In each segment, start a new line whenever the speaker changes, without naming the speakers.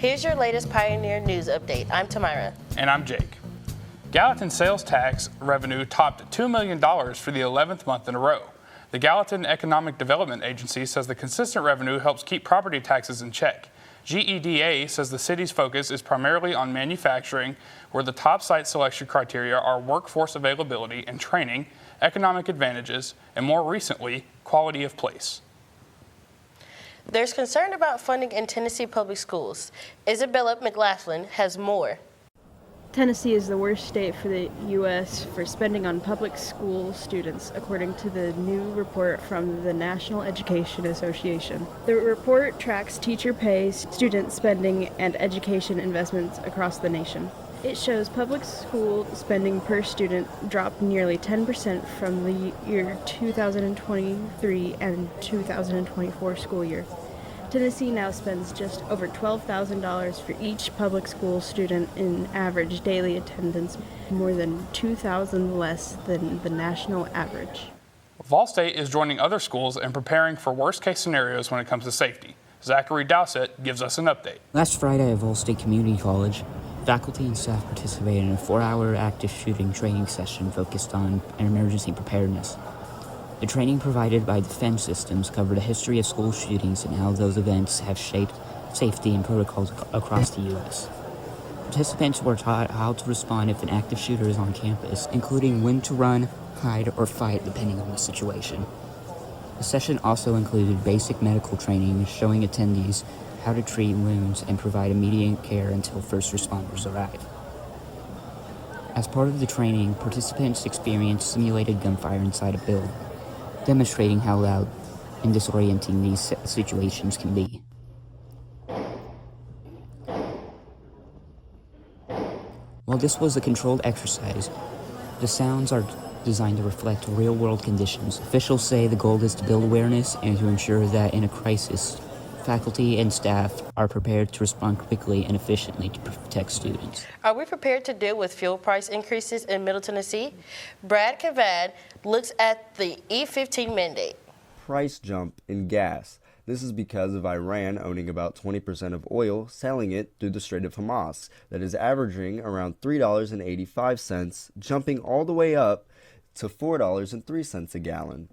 Here's your latest Pioneer News update. I'm Tamyra.
And I'm Jake. Gallatin sales tax revenue topped $2 million for the 11th month in a row. The Gallatin Economic Development Agency says the consistent revenue helps keep property taxes in check. GEDA says the city's focus is primarily on manufacturing, where the top site selection criteria are workforce availability and training, economic advantages, and more recently, quality of place.
There's concern about funding in Tennessee public schools. Isabella McLaughlin has more.
Tennessee is the worst state for the U.S. for spending on public school students, according to the new report from the National Education Association. The report tracks teacher pay, student spending, and education investments across the nation. It shows public school spending per student dropped nearly 10% from the year 2023 and 2024 school year. Tennessee now spends just over $12,000 for each public school student in average daily attendance, more than $2,000 less than the national average.
Vol State is joining other schools and preparing for worst-case scenarios when it comes to safety. Zachary Dowsett gives us an update.
Last Friday at Vol State Community College, faculty and staff participated in a 4-hour active shooting training session focused on emergency preparedness. The training provided by Defense Systems covered a history of school shootings and how those events have shaped safety and protocols across the U.S. Participants were taught how to respond if an active shooter is on campus, including when to run, hide, or fight depending on the situation. The session also included basic medical training, showing attendees how to treat wounds and provide immediate care until first responders arrive. As part of the training, participants experienced simulated gunfire inside a building, demonstrating how loud and disorienting these situations can be. While this was a controlled exercise, the sounds are designed to reflect real-world conditions. Officials say the goal is to build awareness and to ensure that in a crisis, faculty and staff are prepared to respond quickly and efficiently to protect students.
Are we prepared to deal with fuel price increases in Middle Tennessee? Brad Cavad looks at the E15 mandate.
Price jump in gas. This is because of Iran owning about 20% of oil, selling it through the Strait of Hamas, that is averaging around $3.85, jumping all the way up to $4.03 a gallon.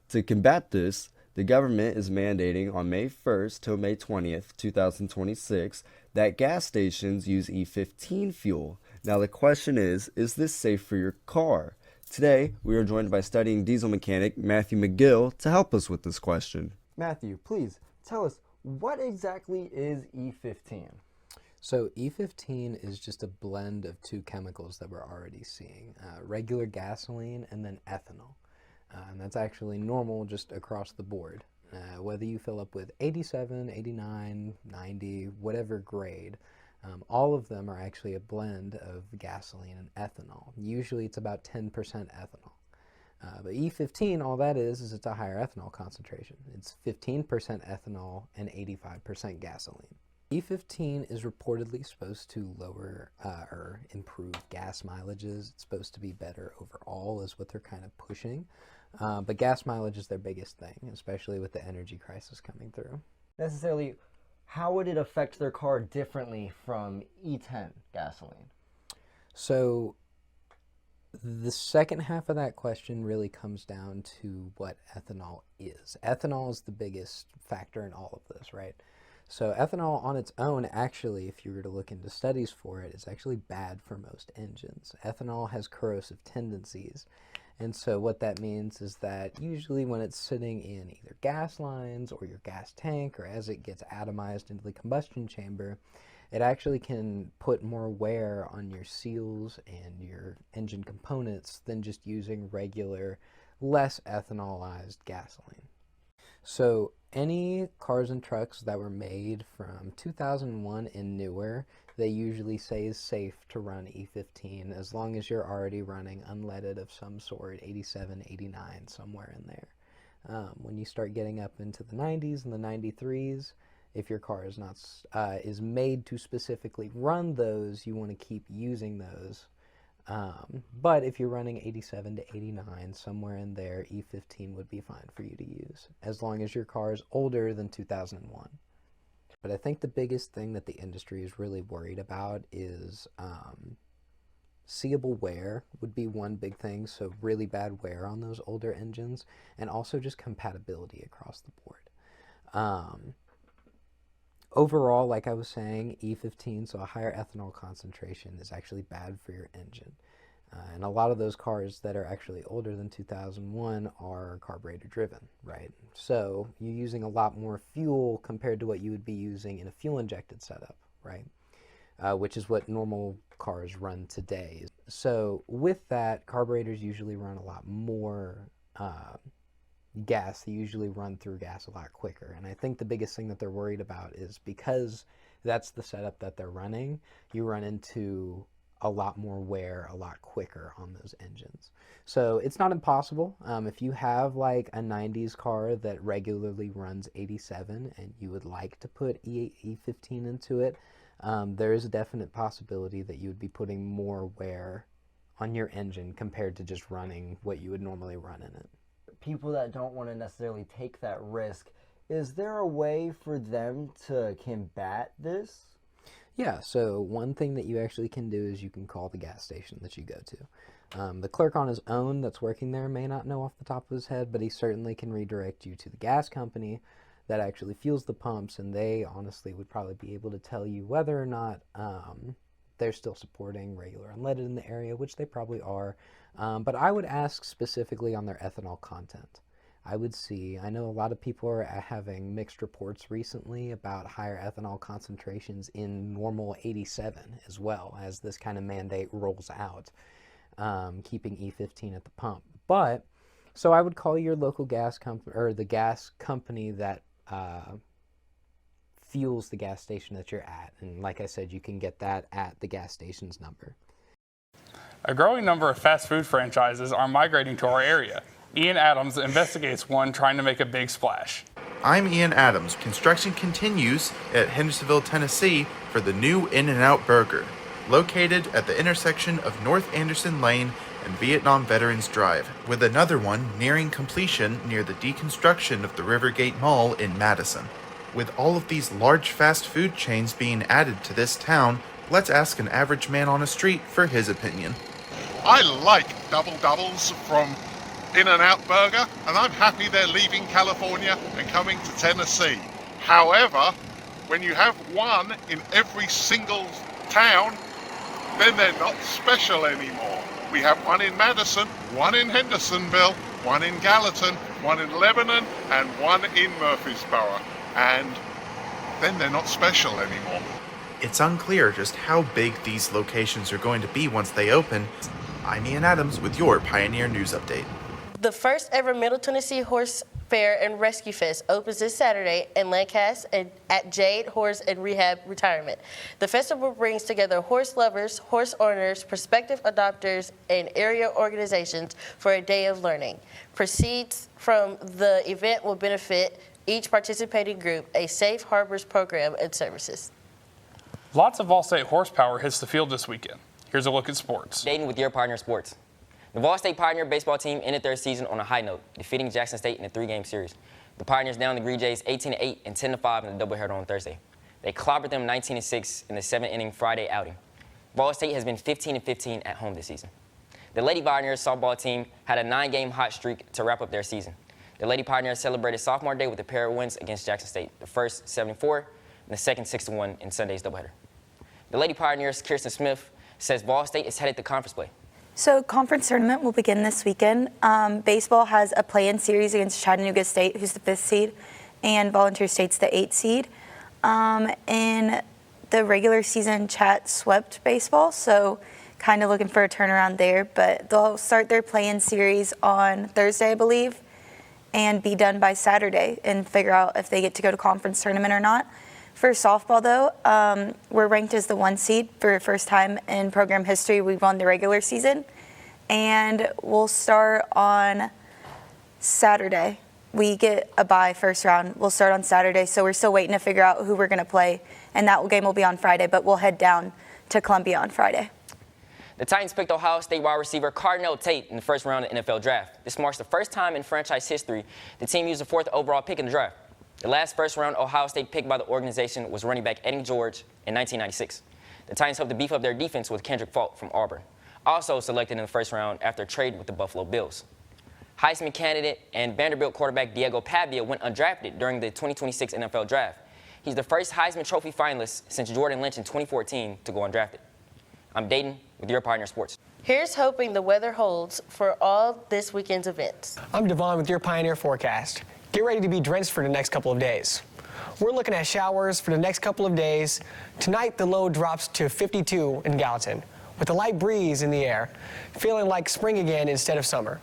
To combat this, the government is mandating on May 1st till May 20th, 2026, that gas stations use E15 fuel. Now the question is this safe for your car? Today, we are joined by studying diesel mechanic Matthew McGill to help us with this question.
Matthew, please tell us, what exactly is E15?
So E15 is just a blend of two chemicals that we're already seeing, regular gasoline and then ethanol. And that's actually normal just across the board. Whether you fill up with 87, 89, 90, whatever grade, all of them are actually a blend of gasoline and ethanol. Usually it's about 10% ethanol. But E15, all that is it's a higher ethanol concentration. It's 15% ethanol and 85% gasoline. E15 is reportedly supposed to lower or improve gas mileages. It's supposed to be better overall is what they're kind of pushing. But gas mileage is their biggest thing, especially with the energy crisis coming through.
Necessarily, how would it affect their car differently from E10 gasoline?
So the second half of that question really comes down to what ethanol is. Ethanol is the biggest factor in all of this, right? So ethanol on its own, actually, if you were to look into studies for it, is actually bad for most engines. Ethanol has corrosive tendencies. And so what that means is that usually when it's sitting in either gas lines or your gas tank, or as it gets atomized into the combustion chamber, it actually can put more wear on your seals and your engine components than just using regular, less ethanolized gasoline. So any cars and trucks that were made from 2001 and newer, they usually say is safe to run E15 as long as you're already running unleaded of some sort, 87, 89, somewhere in there. When you start getting up into the 90s and the 93s, if your car is not is made to specifically run those, you want to keep using those. But if you're running 87 to 89, somewhere in there, E15 would be fine for you to use, as long as your car is older than 2001. But I think the biggest thing that the industry is really worried about is seeable wear would be one big thing, so really bad wear on those older engines, and also just compatibility across the board. Overall, like I was saying, E15, so a higher ethanol concentration, is actually bad for your engine. And a lot of those cars that are actually older than 2001 are carburetor driven, right? So you're using a lot more fuel compared to what you would be using in a fuel injected setup, right? Which is what normal cars run today. So with that, carburetors usually run a lot more gas. They usually run through gas a lot quicker. And I think the biggest thing that they're worried about is because that's the setup that they're running, you run into a lot more wear a lot quicker on those engines. So it's not impossible. If you have like a 90s car that regularly runs 87 and you would like to put E15 into it, there is a definite possibility that you would be putting more wear on your engine compared to just running what you would normally run in it.
People that don't want to necessarily take that risk, is there a way for them to combat this?
Yeah, so one thing that you actually can do is you can call the gas station that you go to. The clerk on his own that's working there may not know off the top of his head, but he certainly can redirect you to the gas company that actually fuels the pumps, and they honestly would probably be able to tell you whether or not they're still supporting regular unleaded in the area, which they probably are. But I would ask specifically on their ethanol content. I would see, I know a lot of people are having mixed reports recently about higher ethanol concentrations in normal 87 as well as this kind of mandate rolls out, keeping E15 at the pump. But, so I would call your local gas company, or the gas company that fuels the gas station that you're at. And like I said, you can get that at the gas station's number.
A growing number of fast food franchises are migrating to our area. Ian Adams investigates one trying to make a big splash.
I'm Ian Adams. Construction continues at Hendersonville, Tennessee for the new In-N-Out Burger, located at the intersection of North Anderson Lane and Vietnam Veterans Drive, with another one nearing completion near the deconstruction of the Rivergate Mall in Madison. With all of these large fast food chains being added to this town, let's ask an average man on a street for his opinion.
I like double doubles from In-N-Out Burger, and I'm happy they're leaving California and coming to Tennessee. However, when you have one in every single town, then they're not special anymore. We have one in Madison, one in Hendersonville, one in Gallatin, one in Lebanon, and one in Murfreesboro. And then they're not special anymore.
It's unclear just how big these locations are going to be once they open. I'm Ian Adams with your Pioneer News Update.
The first ever Middle Tennessee Horse Fair and Rescue Fest opens this Saturday in Lancaster at Jade Horse and Rehab Retirement. The festival brings together horse lovers, horse owners, prospective adopters, and area organizations for a day of learning. Proceeds from the event will benefit each participating group, a safe harbors program, and services.
Lots of All-State horsepower hits the field this weekend. Here's a look at sports.
Dating with your Pioneer Sports. The Vol State Pioneer baseball team ended their season on a high note, defeating Jackson State in a 3-game series. The Pioneers downed the Green Jays 18-8 and 10-5 in the doubleheader on Thursday. They clobbered them 19-6 in the 7-inning Friday outing. Vol State has been 15-15 at home this season. The Lady Pioneers softball team had a 9-game hot streak to wrap up their season. The Lady Pioneers celebrated Sophomore Day with a pair of wins against Jackson State, the first 7-4 and the second 6-1 in Sunday's doubleheader. The Lady Pioneers' Kirsten Smith says Vol State is headed to conference play.
So conference tournament will begin this weekend. Baseball has a play-in series against Chattanooga State, who's the 5th seed, and Volunteer State's the 8th seed. In the regular season, Chat swept baseball, so kind of looking for a turnaround there. But they'll start their play-in series on Thursday, I believe, and be done by Saturday and figure out if they get to go to conference tournament or not. For softball, though, we're ranked as the 1 seed for the first time in program history. We've won the regular season, and we'll start on Saturday. We get a bye first round. We'll start on Saturday, so we're still waiting to figure out who we're going to play, and that game will be on Friday, but we'll head down to Columbia on Friday.
The Titans picked Ohio State wide receiver Cardinal Tate in the first round of the NFL draft. This marks the first time in franchise history the team used the 4th overall pick in the draft. The last first-round Ohio State pick by the organization was running back Eddie George in 1996. The Titans hoped to beef up their defense with Kendrick Falk from Auburn, also selected in the first round after a trade with the Buffalo Bills. Heisman candidate and Vanderbilt quarterback Diego Pavia went undrafted during the 2026 NFL Draft. He's the first Heisman Trophy finalist since Jordan Lynch in 2014 to go undrafted. I'm Dayton with your Pioneer Sports.
Here's hoping the weather holds for all this weekend's events.
I'm Devon with your Pioneer Forecast. Get ready to be drenched for the next couple of days. We're looking at showers for the next couple of days. Tonight, the low drops to 52 in Gallatin, with a light breeze in the air, feeling like spring again instead of summer.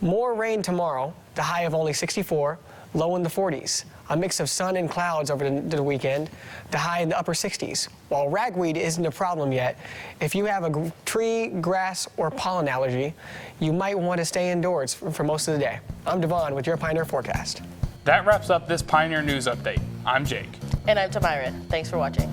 More rain tomorrow, the high of only 64, low in the 40s. A mix of sun and clouds over the weekend, the high in the upper 60s. While ragweed isn't a problem yet, if you have a tree, grass, or pollen allergy, you might want to stay indoors for most of the day. I'm Devon with your Pioneer Forecast.
That wraps up this Pioneer News Update. I'm Jake.
And I'm Tamyra. Thanks for watching.